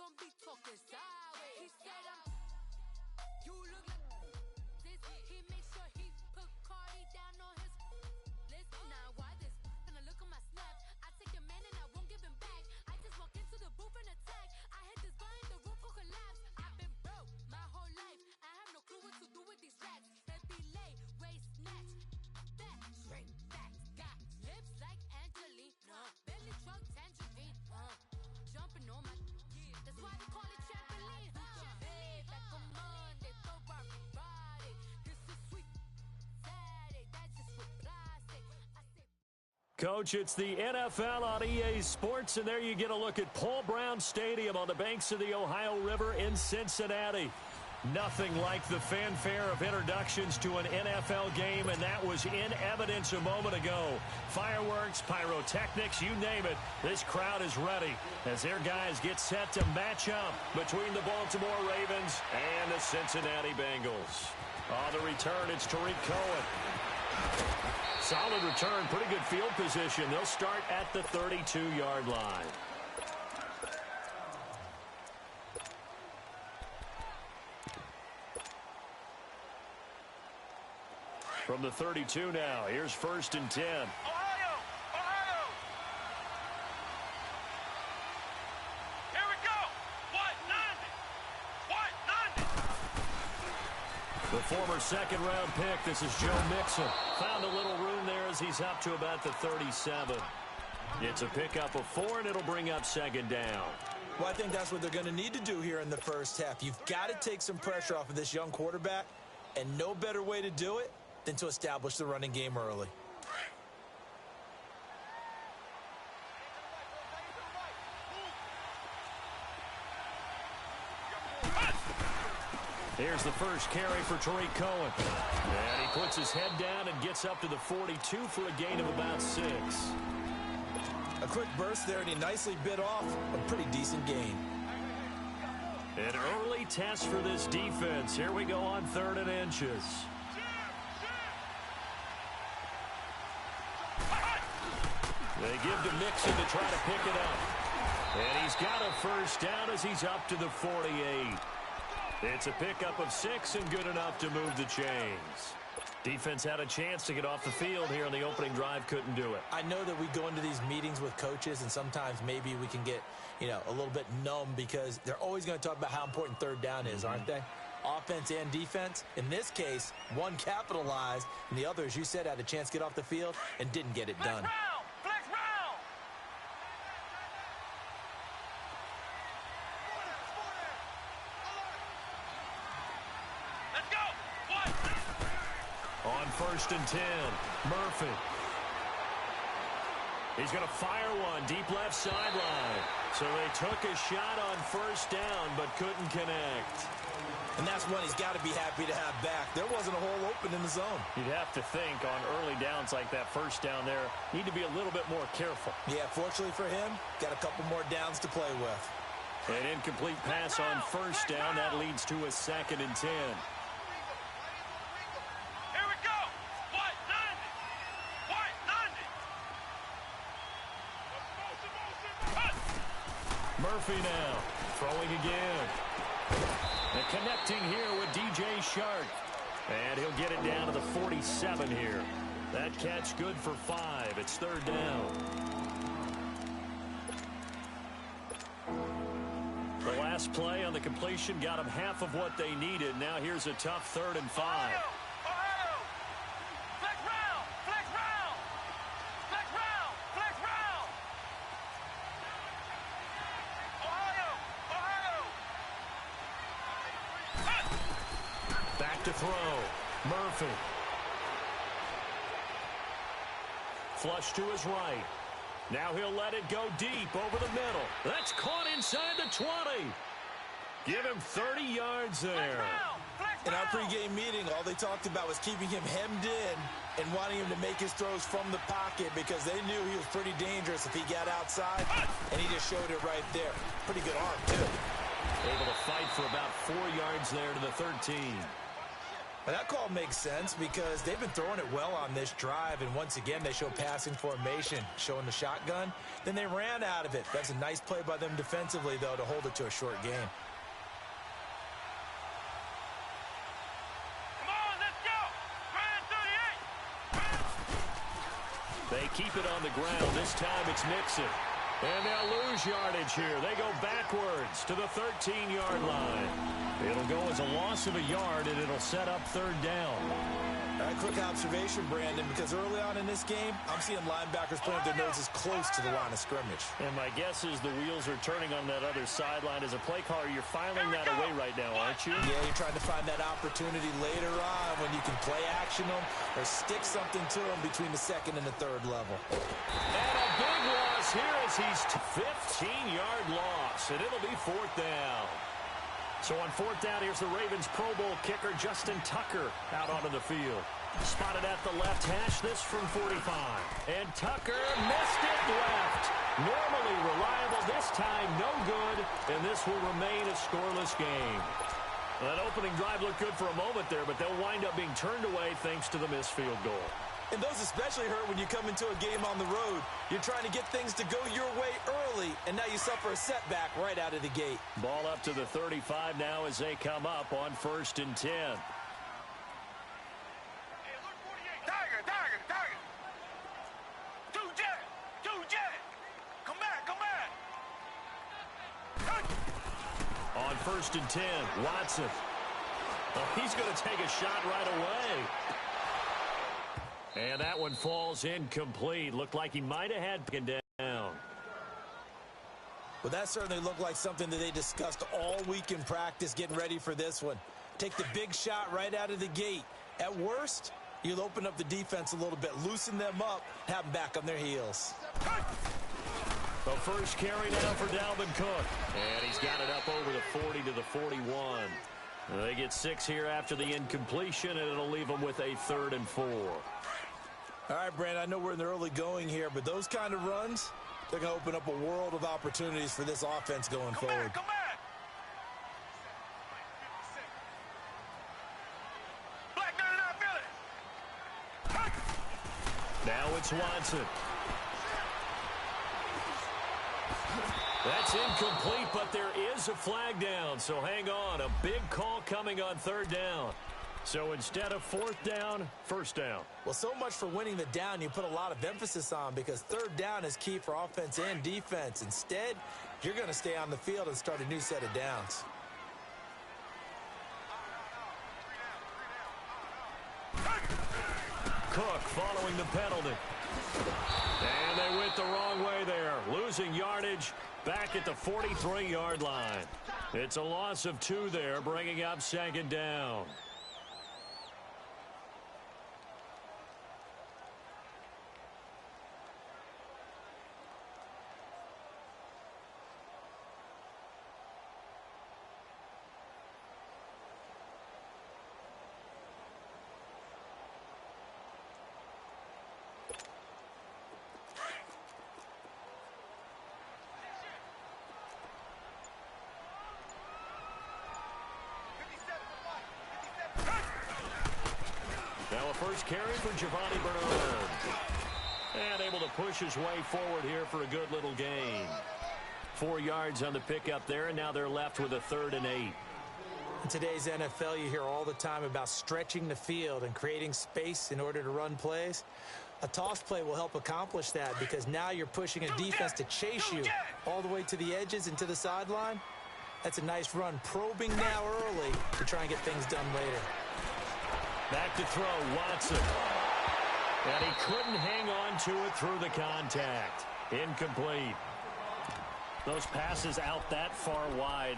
don't be talking sideways. He said you look like this. He makes sure he put Cardi down on his list. Now why this? Gonna look at my snap. I take your man and I won't give him back. I just walk into the booth and attack. I hit this button, the roof will collapse. I've been broke my whole life. I have no clue what to do with these rats. That be late, waist snatch. Fat, straight facts. Got lips like Angelina. Belly truck tangerine. Jumping on my. That's why they call it trampoline. Babe, like a Monday, throw Friday. This is sweet Saturday. That's just for plastic. Coach, it's the NFL on EA Sports, and there you get a look at Paul Brown Stadium on the banks of the Ohio River in Cincinnati. Nothing like the fanfare of introductions to an NFL game, and that was in evidence a moment ago. Fireworks, pyrotechnics, you name it. This crowd is ready as their guys get set to match up between the Baltimore Ravens and the Cincinnati Bengals. On the return, it's Tariq Cohen. Solid return, pretty good field position. They'll start at the 32-yard line. From the 32 now, here's 1st and 10. Ohio! Ohio! Here we go! What? 90! What? 90! The former second-round pick, this is Joe Mixon. Found a little room there as he's up to about the 37. It's a pickup of 4, and it'll bring up 2nd down. Well, I think that's what they're going to need to do here in the first half. You've got to take some pressure off of this young quarterback, and no better way to do it than to establish the running game early. Here's the first carry for Tariq Cohen. And he puts his head down and gets up to the 42 for a gain of about 6. A quick burst there, and he nicely bit off a pretty decent gain. An early test for this defense. Here we go on 3rd and inches. They give to Mixon to try to pick it up. And he's got a first down as he's up to the 48. It's a pickup of 6 and good enough to move the chains. Defense had a chance to get off the field here on the opening drive, couldn't do it. I know that we go into these meetings with coaches, and sometimes maybe we can get, a little bit numb because they're always going to talk about how important 3rd down is, aren't they? Offense and defense. In this case, one capitalized, and the other, as you said, had a chance to get off the field and didn't get it done. Flex round! Let's go! What? On 1st and 10, Murphy. He's going to fire one deep left sideline. So they took a shot on 1st down but couldn't connect. And that's one he's got to be happy to have back. There wasn't a hole open in the zone. You'd have to think on early downs like that 1st down there, need to be a little bit more careful. Yeah, fortunately for him, got a couple more downs to play with. An incomplete pass on 1st down. That leads to a 2nd and 10. Here we go! What? 90! What? 90! Murphy now, throwing again. And connecting here with DJ Shark. And he'll get it down to the 47 here. That catch good for 5. It's 3rd down. The last play on the completion got them half of what they needed. Now here's a tough 3rd and 5. Ohio! Flex round! Flex round! Flex round! Flex round! Ohio! Back to throw. Murphy. Flush to his right. Now he'll let it go deep over the middle. That's caught inside the 20. Give him 30 yards there. In our pregame meeting, all they talked about was keeping him hemmed in and wanting him to make his throws from the pocket because they knew he was pretty dangerous if he got outside, and he just showed it right there. Pretty good arm, too. Able to fight for about 4 yards there to the 13. Well, that call makes sense because they've been throwing it well on this drive, and once again, they show passing formation, showing the shotgun. Then they ran out of it. That's a nice play by them defensively, though, to hold it to a short game. Come on, let's go. Grand 38. They keep it on the ground. This time it's Nixon. And they'll lose yardage here. They go backwards to the 13-yard line. It'll go as a loss of a yard, and it'll set up third down. A quick observation, Brandon, because early on in this game, I'm seeing linebackers putting their noses close to the line of scrimmage. And my guess is the wheels are turning on that other sideline. As a play caller, you're filing that away right now, aren't you? Yeah, you're trying to find that opportunity later on when you can play action them or stick something to them between the second and the third level. And a big loss here as he's 15-yard loss, and it'll be fourth down. So on fourth down, here's the Ravens Pro Bowl kicker Justin Tucker out onto the field. Spotted at the left hash, this from 45. And Tucker missed it left. Normally reliable, this time no good, and this will remain a scoreless game. That opening drive looked good for a moment there, but they'll wind up being turned away thanks to the missed field goal. And those especially hurt when you come into a game on the road. You're trying to get things to go your way early, and now you suffer a setback right out of the gate. Ball up to the 35 now as they come up on 1st and 10. Tiger. Two jet. Come back. On 1st and 10, Watson. Oh, he's going to take a shot right away. And that one falls incomplete. Looked like he might have had taken down. Well, that certainly looked like something that they discussed all week in practice getting ready for this one. Take the big shot right out of the gate. At worst, you'll open up the defense a little bit, loosen them up, have them back on their heels. The first carry now for Dalvin Cook. And he's got it up over the 40 to the 41. They get 6 here after the incompletion, and it'll leave them with a 3rd and 4. All right, Brandon, I know we're in the early going here, but those kind of runs, they're going to open up a world of opportunities for this offense going forward. Come back. Black 99 Philly. Now it's Watson. That's incomplete, but there is a flag down, so hang on. A big call coming on 3rd down. So instead of 4th down, 1st down. Well, so much for winning the down you put a lot of emphasis on because 3rd down is key for offense and defense. Instead, you're going to stay on the field and start a new set of downs. Cook following the penalty. And they went the wrong way there. Losing yardage back at the 43-yard line. It's a loss of 2 there, bringing up 2nd down. Now a first carry for Giovanni Bernard. And able to push his way forward here for a good little gain. 4 yards on the pickup there, and now they're left with a 3rd and 8. In today's NFL, you hear all the time about stretching the field and creating space in order to run plays. A toss play will help accomplish that because now you're pushing a defense to chase you all the way to the edges and to the sideline. That's a nice run, probing now early to try and get things done later. Back to throw, Watson. And he couldn't hang on to it through the contact. Incomplete. Those passes out that far wide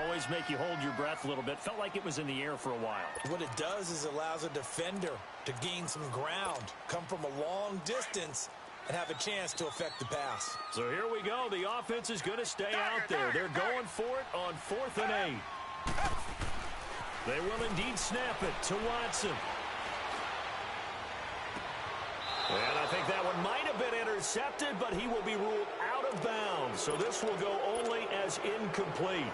always make you hold your breath a little bit. Felt like it was in the air for a while. What it does is allows a defender to gain some ground, come from a long distance, and have a chance to affect the pass. So here we go. The offense is going to stay out there. They're going for it on 4th and 8. They will indeed snap it to Watson. And I think that one might have been intercepted, but he will be ruled out of bounds. So this will go only as incomplete.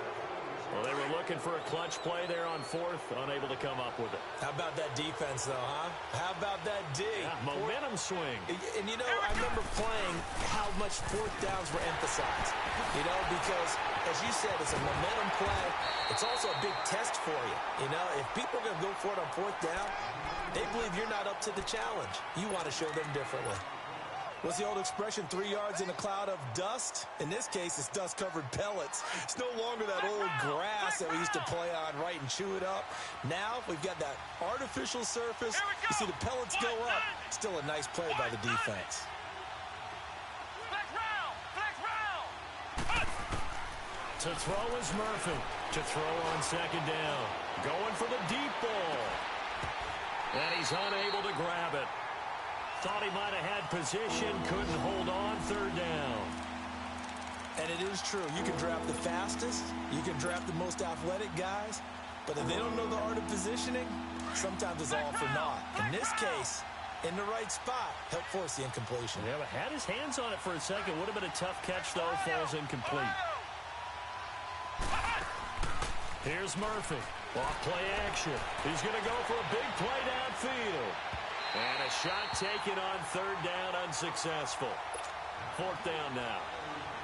Well, they were looking for a clutch play there on fourth, unable to come up with it. How about that defense, though, huh? How about that D? Yeah, momentum swing. And, you know, I remember playing how much fourth downs were emphasized. You know, because, as you said, it's a momentum play. It's also a big test for you. You know, if people are going to go for it on fourth down, they believe you're not up to the challenge. You want to show them differently. What's the old expression, 3 yards in a cloud of dust? In this case, it's dust-covered pellets. It's no longer that old grass that we used to play on, right, and chew it up. Now we've got that artificial surface. You see the pellets go up. Still a nice play by the defense. To throw is Murphy. To throw on second down. Going for the deep ball. And he's unable to grab it. Thought he might have had position, couldn't hold on, third down. And it is true. You can draft the fastest. You can draft the most athletic guys. But if they don't know the art of positioning, sometimes it's all for naught. In this case, in the right spot, helped force the incompletion. Yeah, but had his hands on it for a second. Would have been a tough catch, though. Falls incomplete. Here's Murphy. Off play action. He's going to go for a big play downfield. And a shot taken on third down, unsuccessful. Fourth down now.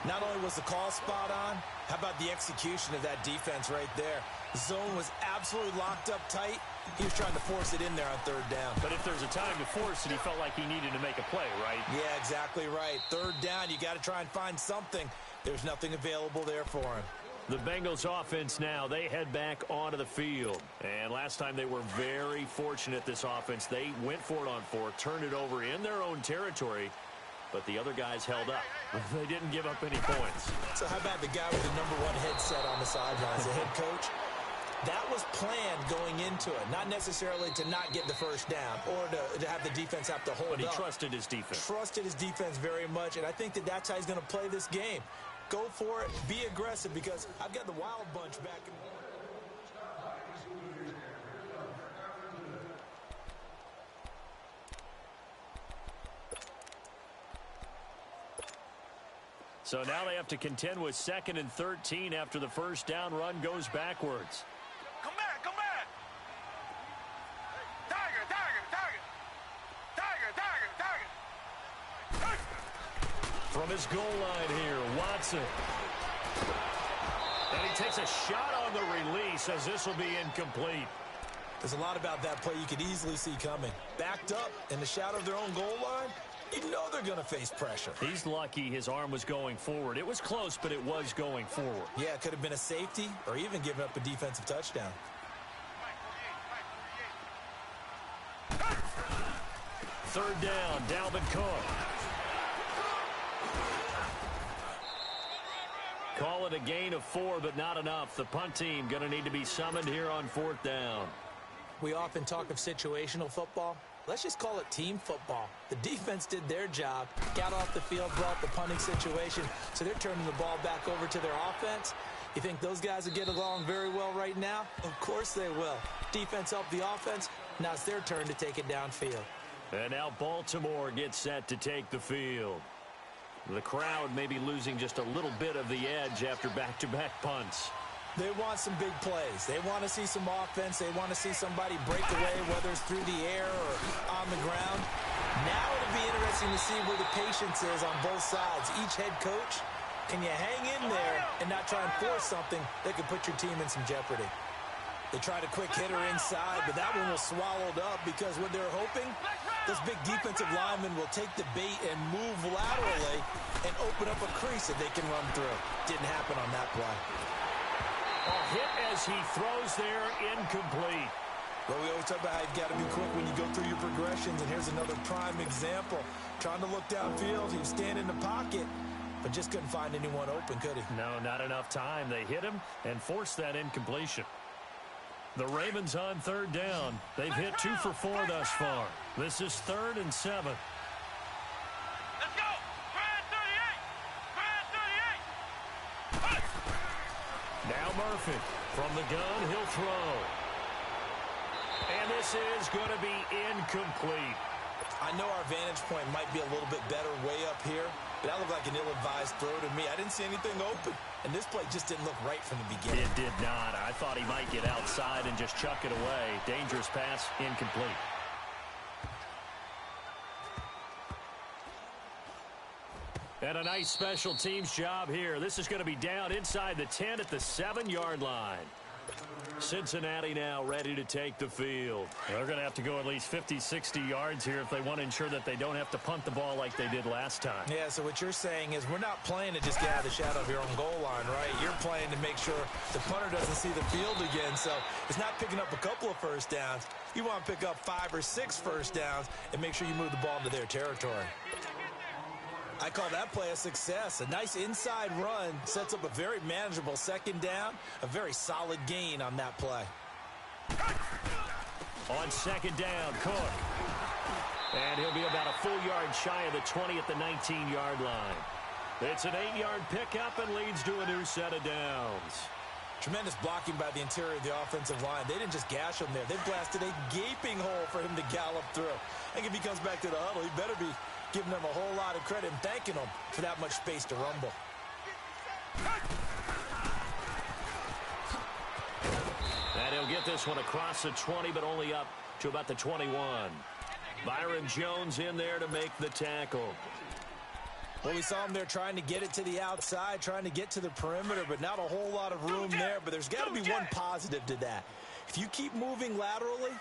Not only was the call spot on, how about the execution of that defense right there? The zone was absolutely locked up tight. He was trying to force it in there on third down. But if there's a time to force it, he felt like he needed to make a play, right? Yeah, exactly right. Third down, you got to try and find something. There's nothing available there for him. The Bengals offense now, they head back onto the field. And last time they were very fortunate, this offense. They went for it on fourth, turned it over in their own territory, but the other guys held up. They didn't give up any points. So how about the guy with the #1 headset on the sidelines, the head coach? That was planned going into it, not necessarily to not get the first down or to have the defense have to hold up. But he trusted his defense. Trusted his defense very much, and I think that that's how he's going to play this game. Go for it, be aggressive, because I've got the wild bunch back in. So now they have to contend with 2nd and 13 after the first down run goes backwards. Come back, come back. Tiger, tiger, tiger. Tiger, tiger, tiger. From his goal line here, Watson. And he takes a shot on the release as this will be incomplete. There's a lot about that play you could easily see coming. Backed up in the shadow of their own goal line, you know they're going to face pressure. He's lucky his arm was going forward. It was close, but it was going forward. Yeah, it could have been a safety or even given up a defensive touchdown. Third down, Dalvin Cook. Call it a gain of 4, but not enough. The punt team going to need to be summoned here on 4th down. We often talk of situational football. Let's just call it team football. The defense did their job, got off the field, brought the punting situation, so they're turning the ball back over to their offense. You think those guys will get along very well right now? Of course they will. Defense helped the offense. Now it's their turn to take it downfield. And now Baltimore gets set to take the field. The crowd may be losing just a little bit of the edge after back-to-back punts. They want some big plays. They want to see some offense. They want to see somebody break away, whether it's through the air or on the ground. Now it'll be interesting to see where the patience is on both sides. Each head coach, can you hang in there and not try and force something that could put your team in some jeopardy? They tried a quick hitter inside, but that one was swallowed up because what they're hoping, those big defensive linemen will take the bait and move laterally and open up a crease that they can run through. Didn't happen on that play. A hit as he throws there, incomplete. Well, we always talk about how you've got to be quick when you go through your progressions, and here's another prime example. Trying to look downfield, he was standing in the pocket, but just couldn't find anyone open, could he? No, not enough time. They hit him and forced that incompletion. The Ravens on third down. They've hit 2 for 4 thus far. This is 3rd and 7. Let's go! Grand 38! Grand 38! Now Murphy. From the gun, he'll throw. And this is going to be incomplete. I know our vantage point might be a little bit better way up here, but that looked like an ill-advised throw to me. I didn't see anything open. and this play just didn't look right from the beginning. It did not. I thought he might get outside and just chuck it away. Dangerous pass, incomplete. And a nice special teams job here. This is going to be down inside the 10 at the 7-yard line. Cincinnati now ready to take the field. They're going to have to go at least 50, 60 yards here if they want to ensure that they don't have to punt the ball like they did last time. Yeah, so what you're saying is we're not playing to just get out of the shadow of your own goal line, right? You're playing to make sure the punter doesn't see the field again. So it's not picking up a couple of first downs. You want to pick up 5 or 6 first downs and make sure you move the ball into their territory. I call that play a success. A nice inside run sets up a very manageable second down, a very solid gain on that play. On second down, Cook. And he'll be about a full yard shy of the 20 at the 19-yard line. It's an 8-yard pickup and leads to a new set of downs. Tremendous blocking by the interior of the offensive line. They didn't just gash him there. They blasted a gaping hole for him to gallop through. I think if he comes back to the huddle, he better be giving them a whole lot of credit and thanking them for that much space to rumble. And he'll get this one across the 20, but only up to about the 21. Byron Jones in there to make the tackle. Well, we saw him there trying to get it to the outside, trying to get to the perimeter, but not a whole lot of room there. But there's got to be one positive to that. If you keep moving laterally,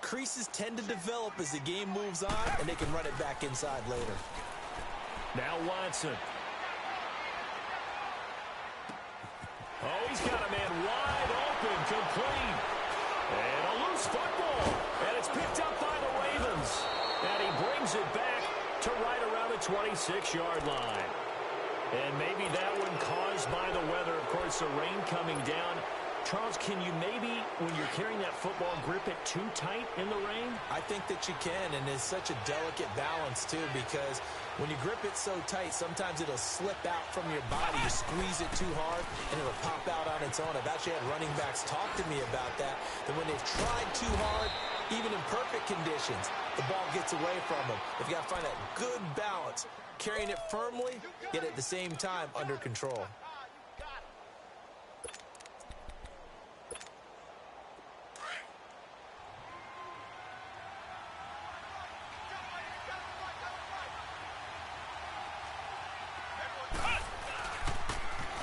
creases tend to develop as the game moves on, and they can run it back inside later. Now Watson. Oh, he's got a man wide open, complete. And a loose football. And it's picked up by the Ravens. And he brings it back to right around the 26-yard line. And maybe that one caused by the weather. Of course, the rain coming down. Charles, can you maybe, when you're carrying that football, grip it too tight in the rain? I think that you can, and it's such a delicate balance, too, because when you grip it so tight, sometimes it'll slip out from your body. You squeeze it too hard, and it'll pop out on its own. I've actually had running backs talk to me about that when they've tried too hard, even in perfect conditions, the ball gets away from them. They've got to find that good balance, carrying it firmly, yet at the same time under control.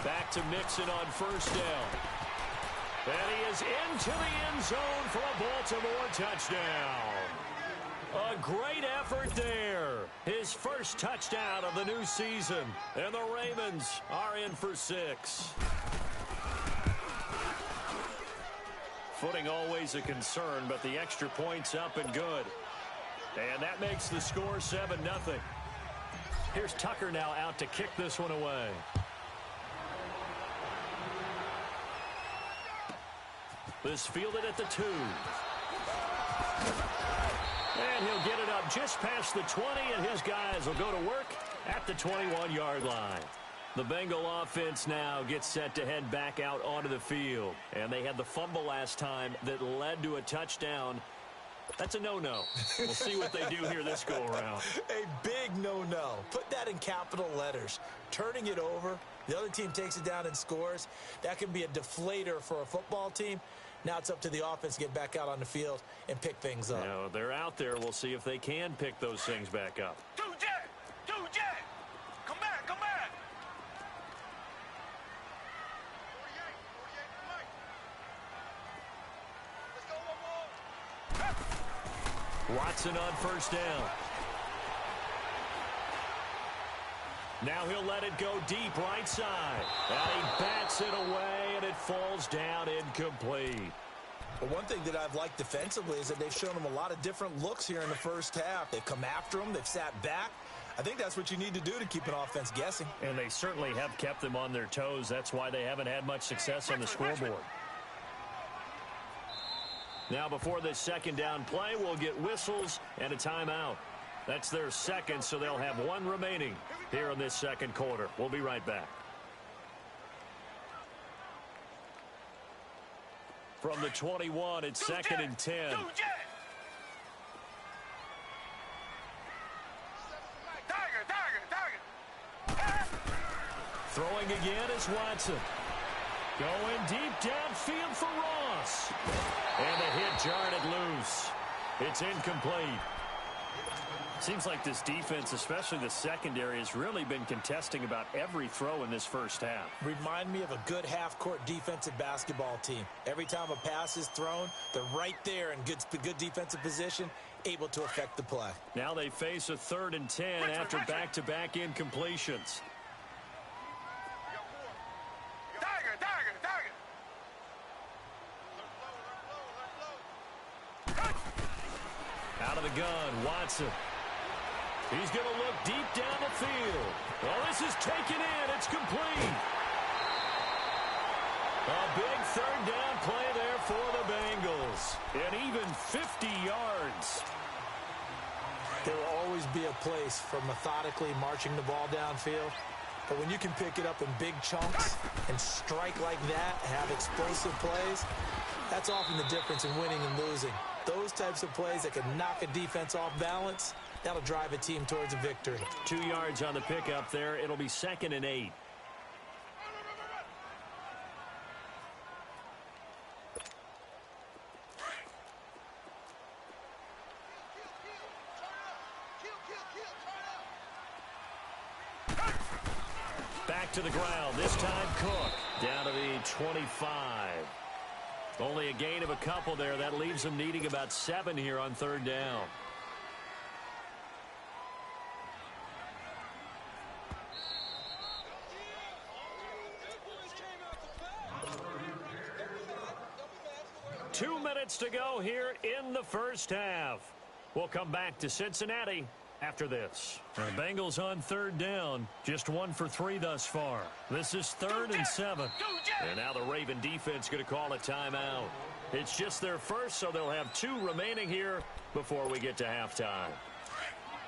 Back to Mixon on first down. And he is into the end zone for a Baltimore touchdown. A great effort there. His first touchdown of the new season. And the Ravens are in for 6. Footing always a concern, but the extra point's up and good. And that makes the score 7-0. Here's Tucker now out to kick this one away. This fielded at the 2. And he'll get it up just past the 20, and his guys will go to work at the 21-yard line. The Bengal offense now gets set to head back out onto the field. And they had the fumble last time that led to a touchdown. That's a no-no. We'll see what they do here this go-around. A big no-no. Put that in capital letters. Turning it over, the other team takes it down and scores. That can be a deflator for a football team. Now it's up to the offense to get back out on the field and pick things up. Now, they're out there. We'll see if they can pick those things back up. 2-Jet! 2-Jet! Come back, come back! 48, let's go, Watson on first down. Now he'll let it go deep right side. And he bats it away, and it falls down incomplete. But one thing that I've liked defensively is that they've shown them a lot of different looks here in the first half. They've come after them. They've sat back. I think that's what you need to do to keep an offense guessing. And they certainly have kept them on their toes. That's why they haven't had much success on the scoreboard. Now before this second down play, we'll get whistles and a timeout. That's their second, so they'll have one remaining here in this second quarter. We'll be right back. From the 21, it's second and 10. Throwing again is Watson. Going deep downfield for Ross. And the hit jarred it loose. It's incomplete. Seems like this defense, especially the secondary, has really been contesting about every throw in this first half. Remind me of a good half-court defensive basketball team. Every time a pass is thrown, they're right there in good defensive position, able to affect the play. Now they face a 3rd and 10 after back-to-back incompletions. Out of the gun, Watson. He's going to look deep down the field. Well, this is taken in. It's complete. A big 3rd down play there for the Bengals. And even 50 yards. There will always be a place for methodically marching the ball downfield. But when you can pick it up in big chunks and strike like that, have explosive plays, that's often the difference in winning and losing. Those types of plays that can knock a defense off balance, that'll drive a team towards a victory. 2 yards on the pickup there. It'll be 2nd and 8. Back to the ground. This time Cook down to the 25. Only a gain of a couple there. That leaves them needing about 7 here on 3rd down. Two minutes to go here in the first half. We'll come back to Cincinnati after this. The Bengals on 3rd down. Just 1 for 3 thus far. This is 3rd and 7. And now the Raven defense going to call a timeout. It's just their first, so they'll have 2 remaining here before we get to halftime.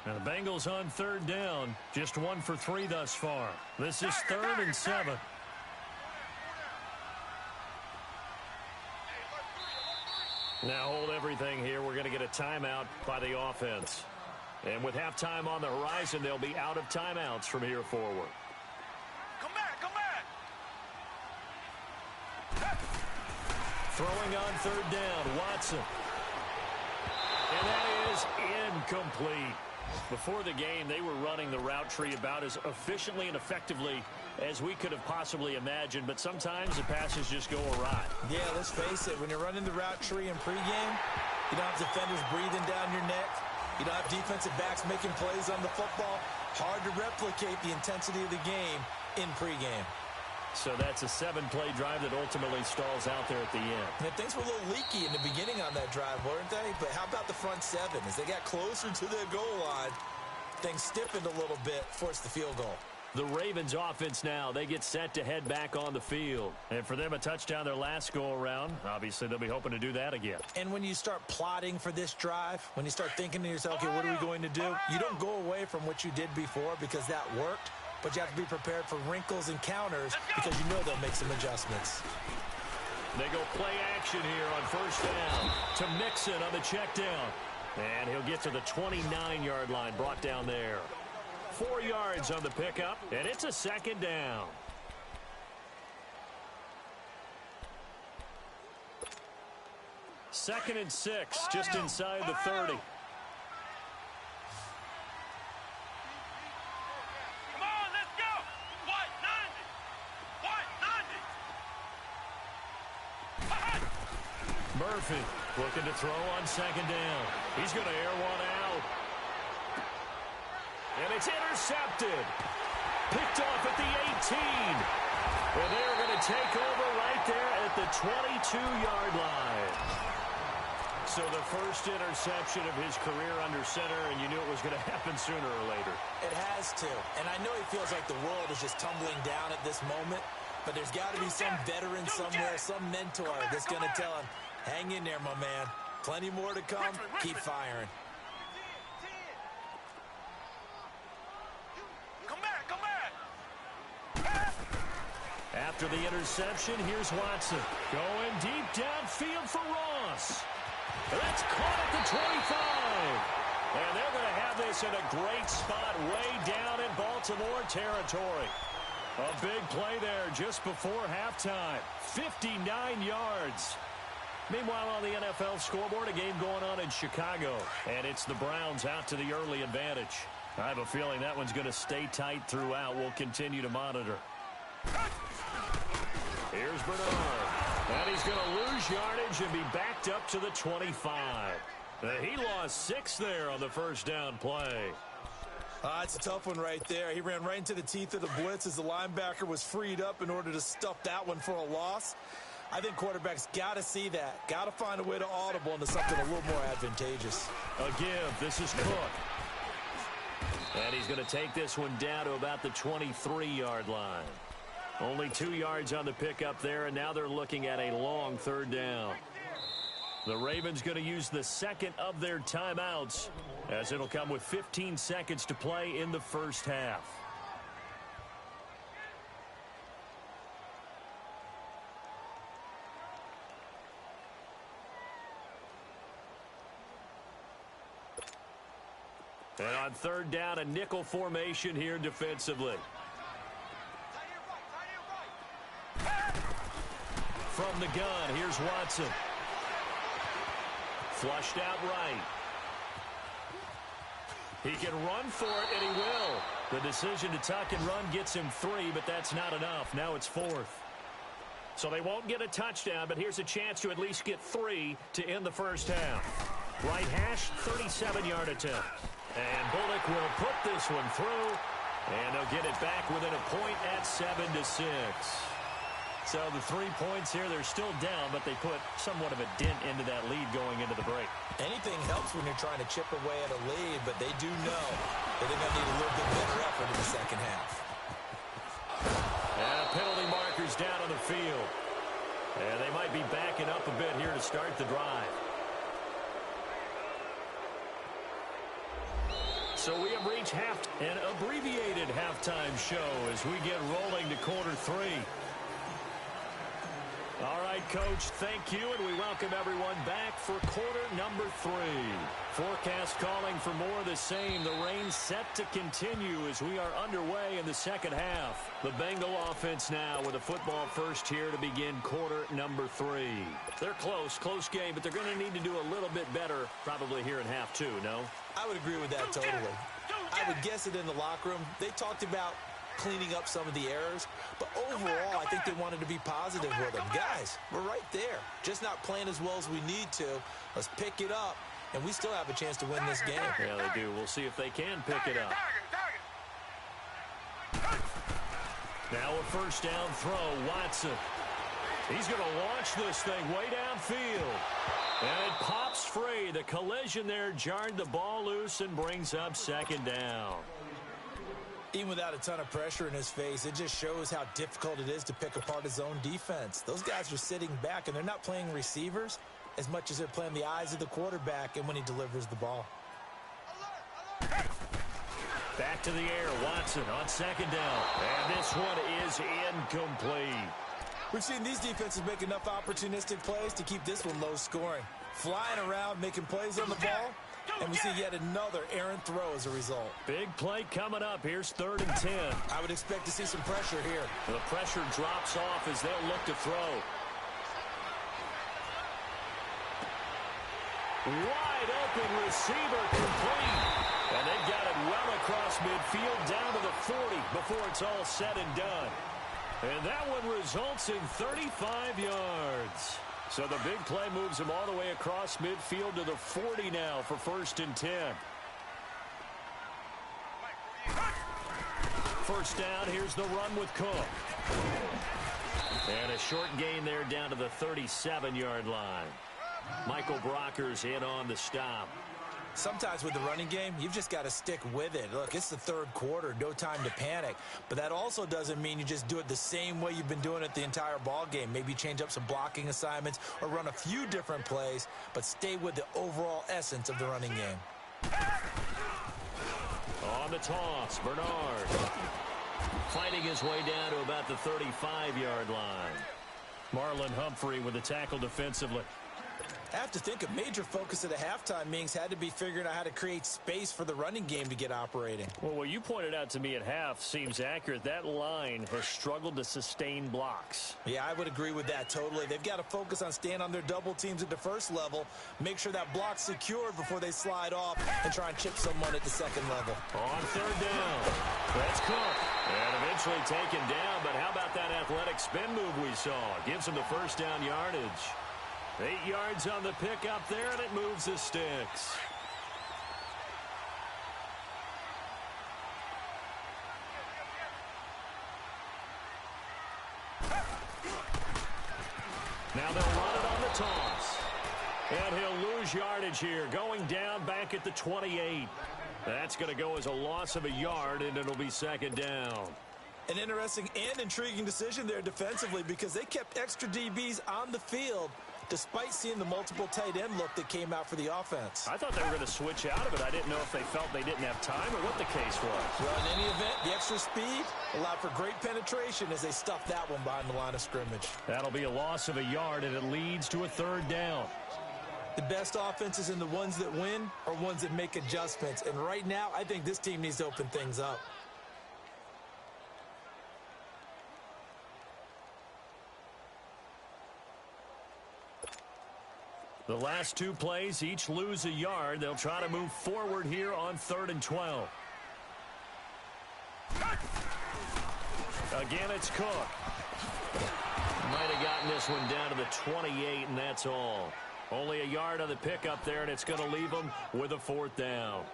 And the Bengals on 3rd down. Just 1 for 3 thus far. This is 3rd and 7. Now hold everything here. We're going to get a timeout by the offense. And with halftime on the horizon, they'll be out of timeouts from here forward. Come back, come back. Throwing on 3rd down, Watson. And that is incomplete. Before the game, they were running the route tree about as efficiently and effectively as we could have possibly imagined, but sometimes the passes just go awry. Yeah, let's face it. When you're running the route tree in pregame, you don't have defenders breathing down your neck. You don't have defensive backs making plays on the football. Hard to replicate the intensity of the game in pregame. So that's a 7-play drive that ultimately stalls out there at the end. And things were a little leaky in the beginning on that drive, weren't they? But how about the front 7? As they got closer to the goal line, things stiffened a little bit, forced the field goal. The Ravens offense now, they get set to head back on the field. And for them, a touchdown their last go-around. Obviously, they'll be hoping to do that again. And when you start plotting for this drive, when you start thinking to yourself, okay, what are we going to do? You don't go away from what you did before because that worked. But you have to be prepared for wrinkles and counters because you know they'll make some adjustments. They go play action here on 1st down to Mixon on the check down. And he'll get to the 29-yard line, brought down there. 4 yards on the pickup, and it's a 2nd down. Second and 6, just inside the 30. Murphy looking to throw on 2nd down. He's going to air one out. And it's intercepted. Picked off at the 18. And they're going to take over right there at the 22-yard line. So the first interception of his career under center, and you knew it was going to happen sooner or later. It has to. And I know he feels like the world is just tumbling down at this moment. But there's got to be some veteran somewhere, some mentor that's going to tell him, hang in there, my man. Plenty more to come. Keep firing. Come back, come back. After the interception, here's Watson. Going deep downfield for Ross. That's caught at the 25. And they're going to have this in a great spot way down in Baltimore territory. A big play there just before halftime. 59 yards. Meanwhile, on the NFL scoreboard, a game going on in Chicago. And it's the Browns out to the early advantage. I have a feeling that one's going to stay tight throughout. We'll continue to monitor. Here's Bernard. And he's going to lose yardage and be backed up to the 25. He lost 6 there on the first down play. It's a tough one right there. He ran right into the teeth of the blitz as the linebacker was freed up in order to stuff that one for a loss. I think quarterbacks got to see that. Got to find a way to audible into something a little more advantageous. A give. This is Cook. And he's going to take this one down to about the 23-yard line. Only 2 yards on the pickup there, and now they're looking at a long third down. The Ravens going to use the second of their timeouts, as it'll come with 15 seconds to play in the first half. And on third down, a nickel formation here defensively. From the gun, here's Watson. Flushed out right. He can run for it, and he will. The decision to tuck and run gets him 3, but that's not enough. Now it's 4th. So they won't get a touchdown, but here's a chance to at least get 3 to end the first half. Right hash, 37-yard attempt. And Bullock will put this one through, and they'll get it back within a point at 7-6. So the 3 points here, they're still down, but they put somewhat of a dent into that lead going into the break. Anything helps when you're trying to chip away at a lead, but they do know that they're going to need a little bit better effort in the second half. And penalty markers down on the field. And they might be backing up a bit here to start the drive. So we have reached an abbreviated halftime show as we get rolling to quarter 3. All right, Coach, thank you, and we welcome everyone back for quarter number 3. Forecast calling for more of the same. The rain set to continue as we are underway in the second half. The Bengal offense now with a football first here to begin quarter number 3. They're close game, but they're going to need to do a little bit better probably here in half 2, no? I would agree with that totally. I would guess it in the locker room. They talked about cleaning up some of the errors, but overall I think they wanted to be positive with them. Guys, we're right there, just not playing as well as we need to. Let's pick it up, and we still have a chance to win this game. Yeah, they do. We'll see if they can pick it up. Now a first down throw, Watson. He's going to launch this thing way downfield. And it pops free. The collision there jarred the ball loose and brings up second down. Even without a ton of pressure in his face, it just shows how difficult it is to pick apart his own defense. Those guys are sitting back, and they're not playing receivers as much as they're playing the eyes of the quarterback and when he delivers the ball. Back to the air, Watson on second down. And this one is incomplete. We've seen these defenses make enough opportunistic plays to keep this one low scoring. Flying around, making plays on the ball, and we see yet another errant throw as a result. Big play coming up. Here's 3rd and 10. I would expect to see some pressure here. The pressure drops off as they'll look to throw. Wide open receiver complete. And they've got it well across midfield down to the 40 before it's all said and done. And that one results in 35 yards. So the big play moves him all the way across midfield to the 40 now for 1st and 10. First down, here's the run with Cook. And a short gain there down to the 37-yard line. Michael Brocker's in on the stop. Sometimes with the running game, you've just got to stick with it. Look, it's the 3rd quarter, no time to panic. But that also doesn't mean you just do it the same way you've been doing it the entire ball game. Maybe change up some blocking assignments or run a few different plays, but stay with the overall essence of the running game. On the toss, Bernard. Fighting his way down to about the 35-yard line. Marlon Humphrey with the tackle defensively. I have to think a major focus of the halftime meetings had to be figuring out how to create space for the running game to get operating. Well, what you pointed out to me at half seems accurate. That line has struggled to sustain blocks. Yeah, I would agree with that totally. They've got to focus on staying on their double teams at the first level, make sure that block's secured before they slide off and try and chip someone at the second level. On third down, that's Cook. And eventually taken down, but how about that athletic spin move we saw? Gives him the first down yardage. 8 yards on the pickup there, and it moves the sticks. Now they'll run it on the toss. And he'll lose yardage here, going down back at the 28. That's going to go as a loss of a yard, and it'll be second down. An interesting and intriguing decision there defensively because they kept extra DBs on the field despite seeing the multiple tight end look that came out for the offense. I thought they were going to switch out of it. I didn't know if they felt they didn't have time or what the case was. Well, in any event, the extra speed allowed for great penetration as they stuffed that one behind the line of scrimmage. That'll be a loss of a yard, and it leads to a third down. The best offenses and the ones that win are ones that make adjustments. And right now, I think this team needs to open things up. The last 2 plays each lose a yard. They'll try to move forward here on 3rd and 12. Again, it's Cook. Might have gotten this one down to the 28, and that's all. Only a yard on the pickup there, and it's going to leave them with a 4th down.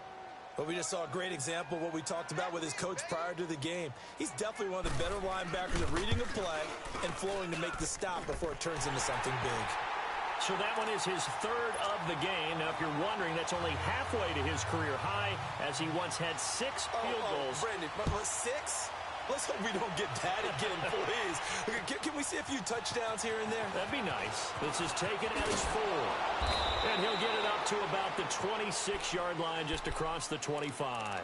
But we just saw a great example of what we talked about with his coach prior to the game. He's definitely one of the better linebackers at reading a play and flowing to make the stop before it turns into something big. So that one is his 3rd of the game. Now, if you're wondering, that's only halfway to his career high, as he once had 6 field goals. Brandon, 6? Let's hope we don't get that again, please. Can we see a few touchdowns here and there? That'd be nice. This is taken at his 4. And he'll get it up to about the 26-yard line, just across the 25.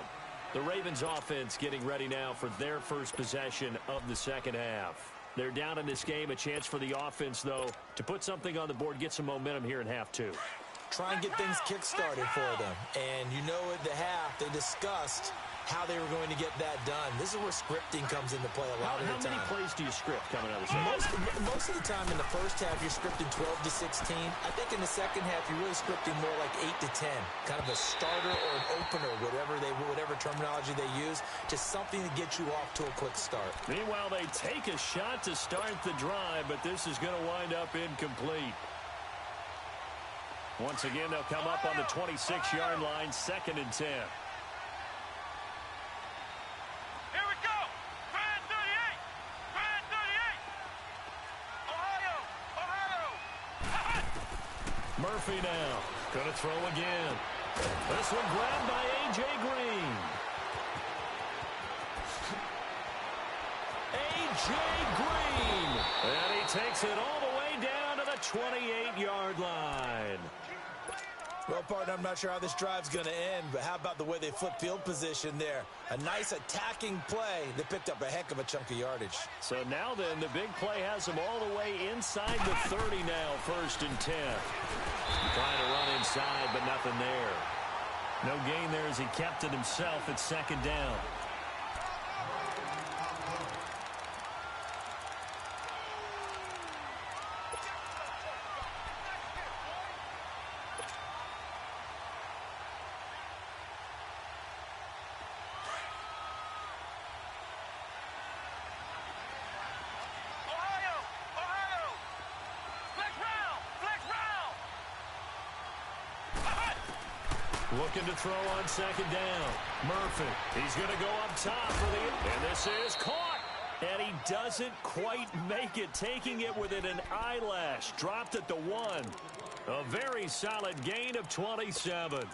The Ravens offense getting ready now for their first possession of the second half. They're down in this game. A chance for the offense, though, to put something on the board, get some momentum here in half 2. Try and get things kick-started for them. And you know at the half, they discussed how they were going to get that done. This is where scripting comes into play a lot of the time. How many plays do you script coming out of the second? Most of the time in the first half, you're scripting 12 to 16. I think in the second half, you're really scripting more like 8 to 10. Kind of a starter or an opener, whatever terminology they use, just something to get you off to a quick start. Meanwhile, they take a shot to start the drive, but this is going to wind up incomplete. Once again, they'll come up on the 26-yard line, 2nd and 10. Murphy now, going to throw again. This one grabbed by A.J. Green. A.J. Green. And he takes it all the way down to the 28-yard line. Well, partner, I'm not sure how this drive's going to end, but how about the way they flip field position there? A nice attacking play that picked up a heck of a chunk of yardage. So now then, the big play has them all the way inside the 30 now, 1st and 10. Trying to run inside, but nothing there. No gain there as he kept it himself at 2nd down. Looking to throw on 2nd down. Murphy, he's going to go up top for the... And this is caught. And he doesn't quite make it, taking it within an eyelash. Dropped at the 1. A very solid gain of 27.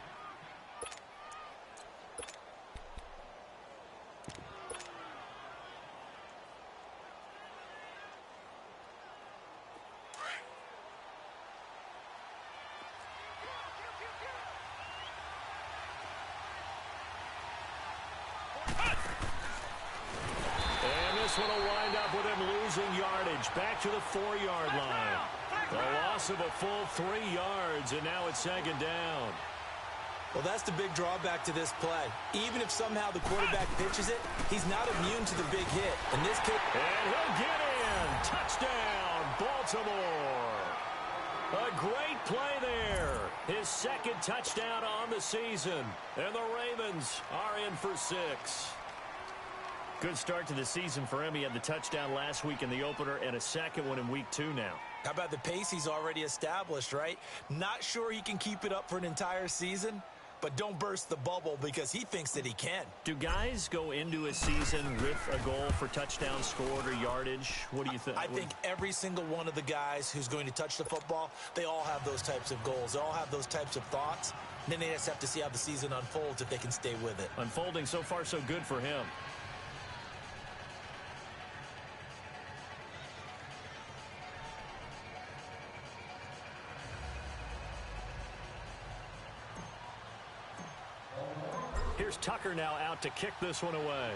This one will wind up with him losing yardage. Back to the 4-yard line. A loss of a full 3 yards, and now it's second down. Well, that's the big drawback to this play. Even if somehow the quarterback pitches it, he's not immune to the big hit. In this case, and he'll get in. Touchdown, Baltimore. A great play there. His second touchdown on the season. And the Ravens are in for 6. Good start to the season for him. He had the touchdown last week in the opener and a second one in week 2 now. How about the pace he's already established, right? Not sure he can keep it up for an entire season, but don't burst the bubble because he thinks that he can. Do guys go into a season with a goal for touchdown scored or yardage? What do you think? I think every single one of the guys who's going to touch the football, they all have those types of goals. They all have those types of thoughts. And then they just have to see how the season unfolds if they can stay with it. Unfolding so far so good for him. Here's Tucker now out to kick this one away.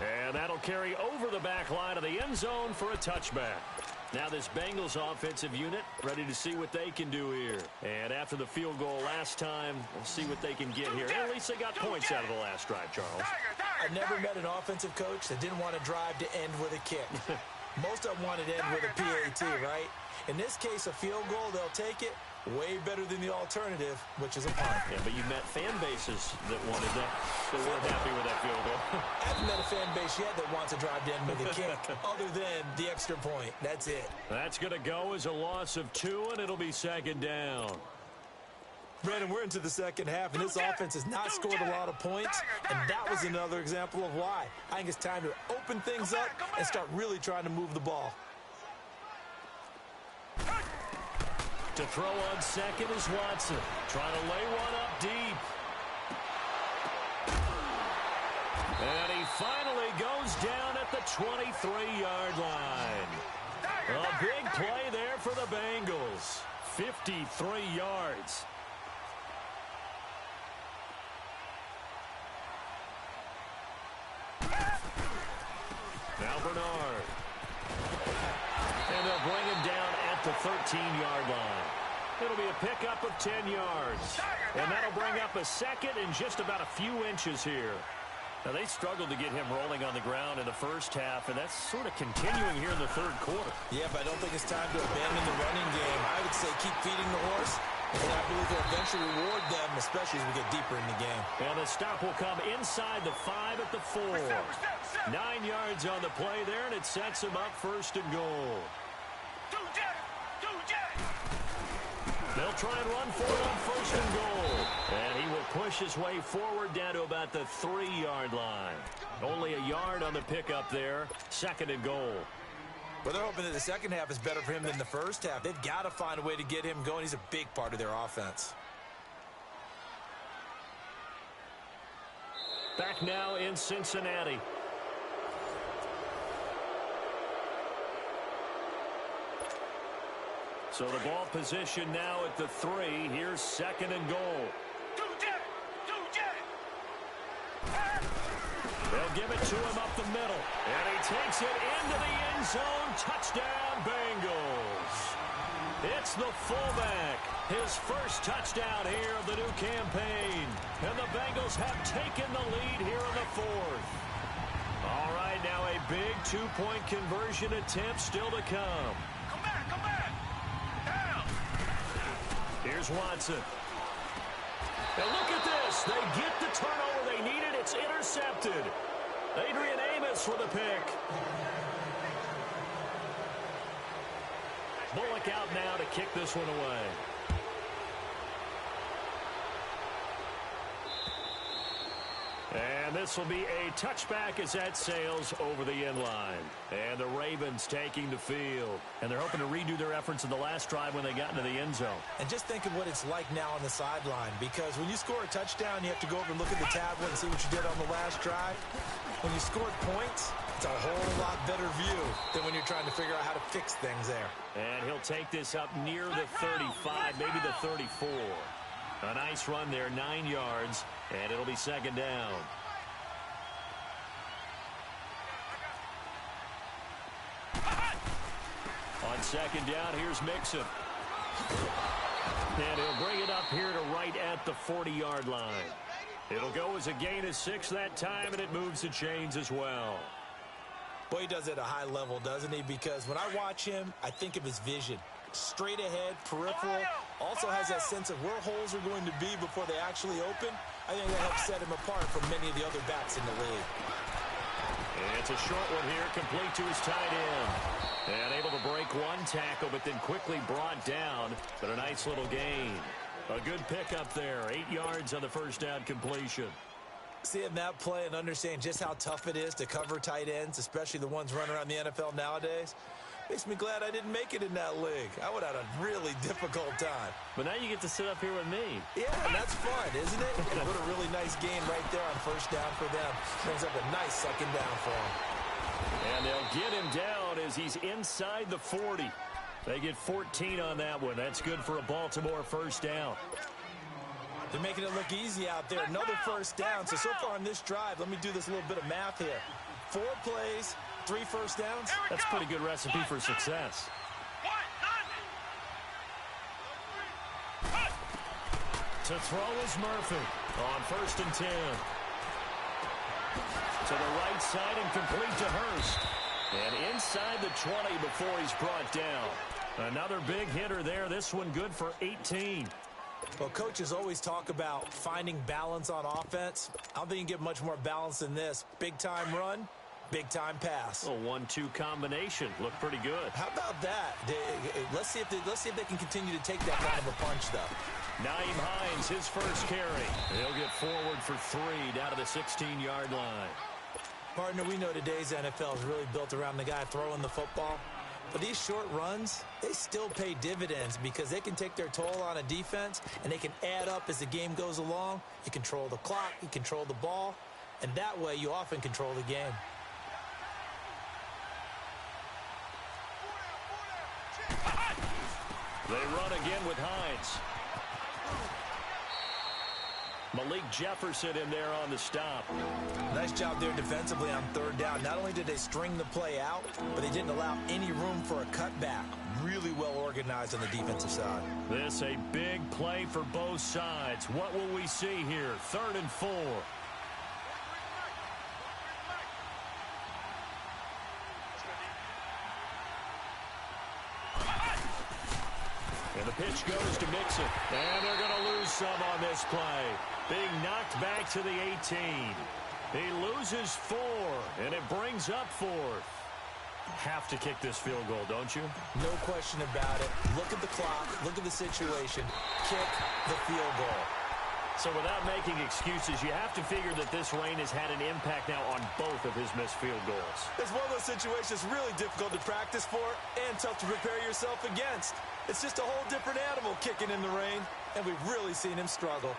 And that'll carry over the back line of the end zone for a touchback. Now this Bengals offensive unit ready to see what they can do here. And after the field goal last time, we'll see what they can get here. At least they got points out of the last drive, Charles. I've never met an offensive coach that didn't want to drive to end with a kick. Most of them wanted to end with a PAT, right? In this case, a field goal, they'll take it. Way better than the alternative, which is a punt. Yeah, but you met fan bases that wanted that, that weren't happy with that field goal. I haven't met a fan base yet that wants to drive to end with a kick, other than the extra point. That's it. That's going to go as a loss of 2, and it'll be second down. Brandon, we're into the second half, and this offense has not scored a lot of points, and that was another example of why. I think it's time to open things up and start really trying to move the ball. To throw on second is Watson. Trying to lay one up deep. And he finally goes down at the 23-yard line. A big play there for the Bengals. 53 yards. Now Bernard. And they'll bring him down at the 13-yard line. It'll be a pickup of 10 yards. And that'll bring up a second and just about a few inches here. Now, they struggled to get him rolling on the ground in the first half, and that's sort of continuing here in the third quarter. Yeah, but I don't think it's time to abandon the running game. I would say keep feeding the horse, and I believe he'll eventually reward them, especially as we get deeper in the game. And the stop will come inside the 5 at the 4. 9 yards on the play there, and it sets him up first and goal. They'll try and run for it on first and goal. And he will push his way forward down to about the 3-yard line. Only a yard on the pickup there. Second and goal. Well, they're hoping that the second half is better for him than the first half. They've got to find a way to get him going. He's a big part of their offense. Back now in Cincinnati. So the ball position now at the 3. Here's second and goal. They'll give it to him up the middle. And he takes it into the end zone. Touchdown, Bengals. It's the fullback. His first touchdown here of the new campaign. And the Bengals have taken the lead here in the 4th. All right, now a big 2-point conversion attempt still to come. Come back. Down. Here's Watson. And look at this. They get the turnover they needed. It's intercepted. Adrian Amos for the pick. Bullock out now to kick this one away. And this will be a touchback as that sails over the end line. And the Ravens taking the field. And they're hoping to redo their efforts in the last drive when they got into the end zone. And just think of what it's like now on the sideline. Because when you score a touchdown, you have to go over and look at the tablet and see what you did on the last drive. When you scored points, it's a whole lot better view than when you're trying to figure out how to fix things there. And he'll take this up near the 35, maybe the 34. A nice run there, 9 yards, and it'll be second down. second down. Here's Mixon. And he'll bring it up here to right at the 40-yard line. It'll go as a gain of 6 that time, and it moves the chains as well. Boy, he does it at a high level, doesn't he? Because when I watch him, I think of his vision. Straight ahead, peripheral. Also has that sense of where holes are going to be before they actually open. I think that helps set him apart from many of the other backs in the league. And it's a short one here, complete to his tight end. And able to break one tackle, but then quickly brought down. But a nice little gain. A good pickup there. 8 yards on the first down completion. Seeing that play and understand just how tough it is to cover tight ends, especially the ones running around the NFL nowadays, makes me glad I didn't make it in that league. I would have had a really difficult time. But now you get to sit up here with me. Yeah, and that's fun, isn't it? And what a really nice gain right there on first down for them. Brings up a nice second down for them. And they'll get him down as he's inside the 40. They get 14 on that one. That's good for a Baltimore first down. They're making it look easy out there. Another first down. So far on this drive, let me do this little bit of math here. 4 plays, 3 first downs. That's a pretty good recipe for success. To throw is Murphy on 1st and 10. To the right side and complete to Hurst. And inside the 20 before he's brought down. Another big hitter there. This one good for 18. Well, coaches always talk about finding balance on offense. I don't think you can get much more balance than this. Big-time run, big-time pass. A 1-2 combination. Looked pretty good. How about that? Let's see if they can continue to take that kind of a punch, though. Nyheim Hines, his first carry. He'll get forward for 3 down to the 16-yard line. Partner, we know today's NFL is really built around the guy throwing the football. But these short runs, they still pay dividends because they can take their toll on a defense and they can add up as the game goes along. You control the clock, you control the ball, and that way you often control the game. They run again with Hines. Malik Jefferson in there on the stop. Nice job there defensively on 3rd down. Not only did they string the play out, but they didn't allow any room for a cutback. Really well organized on the defensive side. This a big play for both sides. What will we see here? 3rd and 4. And the pitch goes to Mixon. And they're going to lose some on this play. Being knocked back to the 18. He loses 4, and it brings up 4th. Have to kick this field goal, don't you? No question about it. Look at the clock. Look at the situation. Kick the field goal. So without making excuses, you have to figure that this rain has had an impact now on both of his missed field goals. It's one of those situations really difficult to practice for and tough to prepare yourself against. It's just a whole different animal kicking in the rain, and we've really seen him struggle.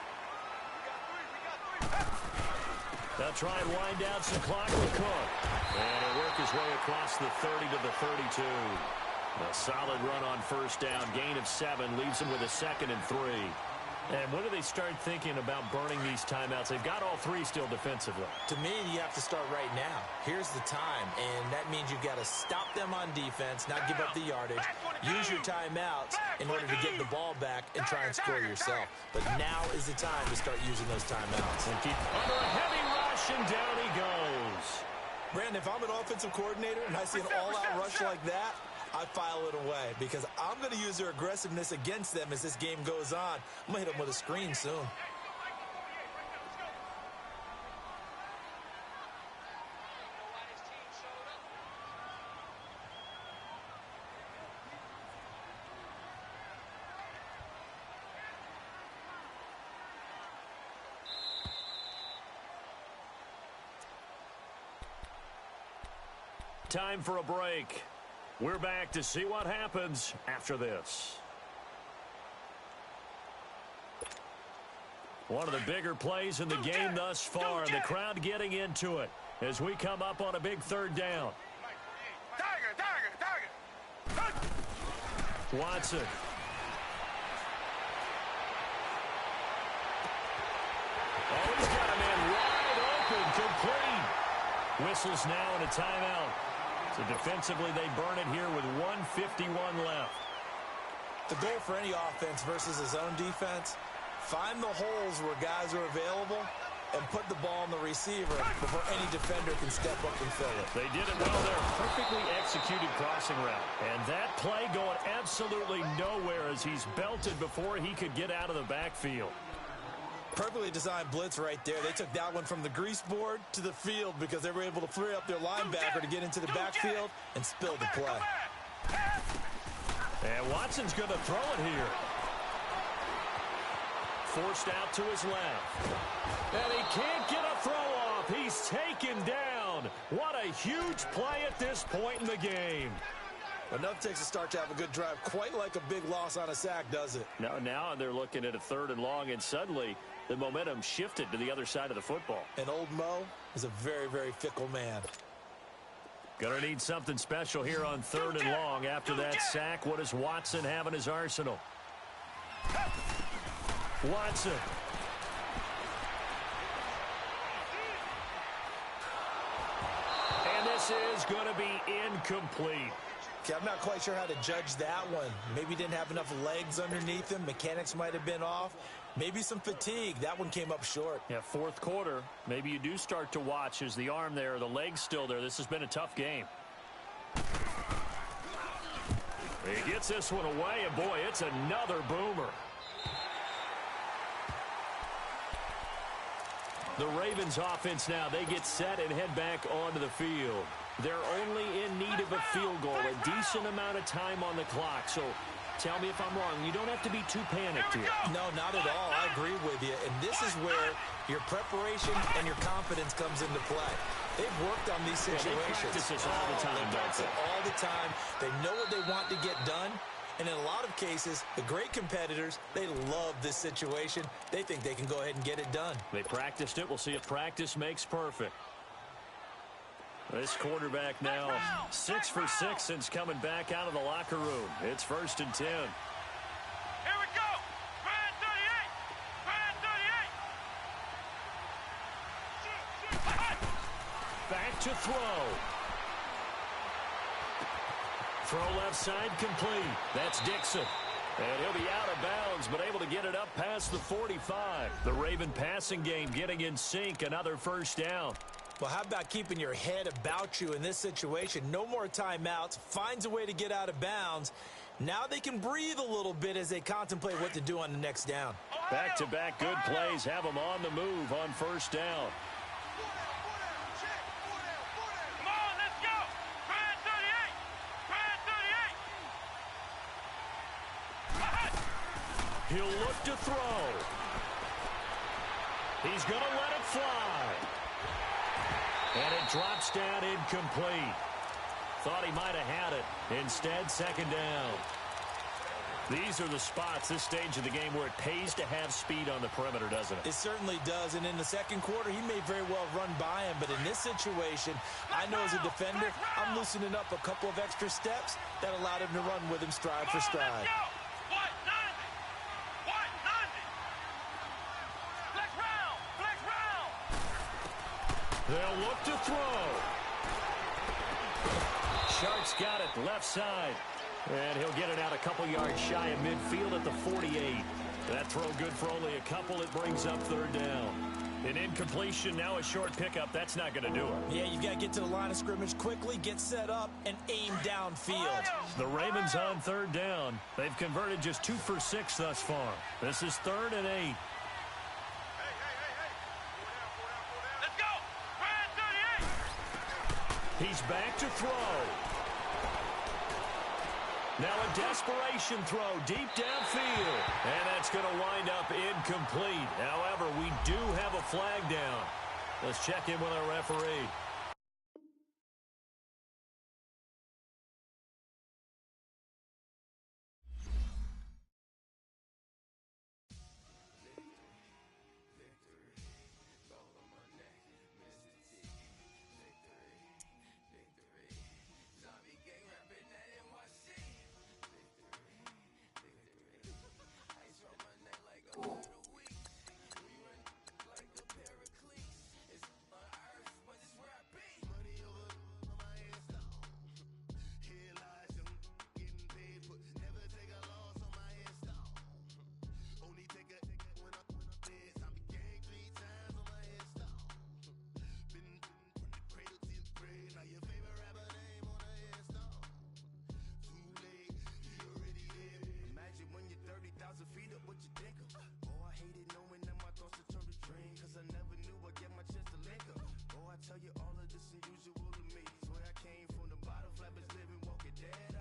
They'll try and wind down some clock with Cook. And he'll work his way across the 30 to the 32. A solid run on first down. Gain of 7 leaves him with a 2nd and 3. And when do they start thinking about burning these timeouts? They've got all 3 still defensively. To me, you have to start right now. Here's the time, and that means you've got to stop them on defense, not give up the yardage, use your timeouts in order to get the ball back and try and score yourself. But now is the time to start using those timeouts. And keep under a heavy rush, and down he goes. Brandon, if I'm an offensive coordinator and I see an all-out rush like that, I file it away because I'm going to use their aggressiveness against them as this game goes on. I'm going to hit them with a screen soon. Time for a break. We're back to see what happens after this. One of the bigger plays in the game thus far, and the crowd getting into it as we come up on a big 3rd down. Watson. Oh, he's got a man wide open, complete. Whistles now and a timeout. So defensively, they burn it here with 1:51 left. The goal for any offense versus a zone defense, find the holes where guys are available and put the ball on the receiver before any defender can step up and fill it. They did it well there. Perfectly executed crossing route. And that play going absolutely nowhere as he's belted before he could get out of the backfield. Perfectly designed blitz right there. They took that one from the grease board to the field because they were able to free up their linebacker to get into the backfield and spill the play. And Watson's going to throw it here. Forced out to his left. And he can't get a throw off. He's taken down. What a huge play at this point in the game. Enough takes a start to have a good drive. Quite like a big loss on a sack, does it? Now they're looking at a 3rd and long, and suddenly the momentum shifted to the other side of the football. And old Mo is a very, very fickle man. Gonna need something special here on 3rd and long. After that sack, what does Watson have in his arsenal? Watson. And this is going to be incomplete. Okay, I'm not quite sure how to judge that one. Maybe didn't have enough legs underneath him. Mechanics might have been off. Maybe some fatigue. That one came up short. Yeah, 4th quarter. Maybe you do start to watch as the arm there, the leg's still there. This has been a tough game. He gets this one away, and boy, it's another boomer. The Ravens offense now, they get set and head back onto the field. They're only in need of a field goal, a decent amount of time on the clock. So tell me if I'm wrong. You don't have to be too panicked here. No, not at all. I agree with you. And this is where your preparation and your confidence comes into play. They've worked on these situations. They practice this all the time, They practice it all the time. They know what they want to get done. And in a lot of cases, the great competitors, they love this situation. They think they can go ahead and get it done. They practiced it. We'll see if practice makes perfect. This quarterback now 6 for 6 since coming back out of the locker room. It's 1st and 10. Here we go. Brand 38. Brand 38. Back to throw. Throw left side complete. That's Dixon. And he'll be out of bounds, but able to get it up past the 45. The Raven passing game getting in sync. Another 1st down. Well, how about keeping your head about you in this situation? No more timeouts. Finds a way to get out of bounds. Now they can breathe a little bit as they contemplate what to do on the next down. Back-to-back good plays have them on the move on 1st down. Come on, let's go. Brand 38. Brand 38. He'll look to throw. He's going to let it fly. And it drops down incomplete. Thought he might have had it. Instead, 2nd down. These are the spots, this stage of the game, where it pays to have speed on the perimeter, doesn't it? It certainly does. And in the 2nd quarter, he may very well run by him. But in this situation, I know as a defender, I'm loosening up a couple of extra steps that allowed him to run with him stride for stride. They'll look to throw. Sharks got it left side. And he'll get it out a couple yards shy of midfield at the 48. That throw good for only a couple. It brings up 3rd down. An incompletion, now a short pickup. That's not going to do it. Yeah, you've got to get to the line of scrimmage quickly, get set up, and aim downfield. The Ravens on 3rd down. They've converted just 2 for 6 thus far. This is 3rd and 8. He's back to throw. Now a desperation throw deep downfield. And that's going to wind up incomplete. However, we do have a flag down. Let's check in with our referee. tell you all of this unusual to me. Swear I came from the bottom, flappers living, walking dead.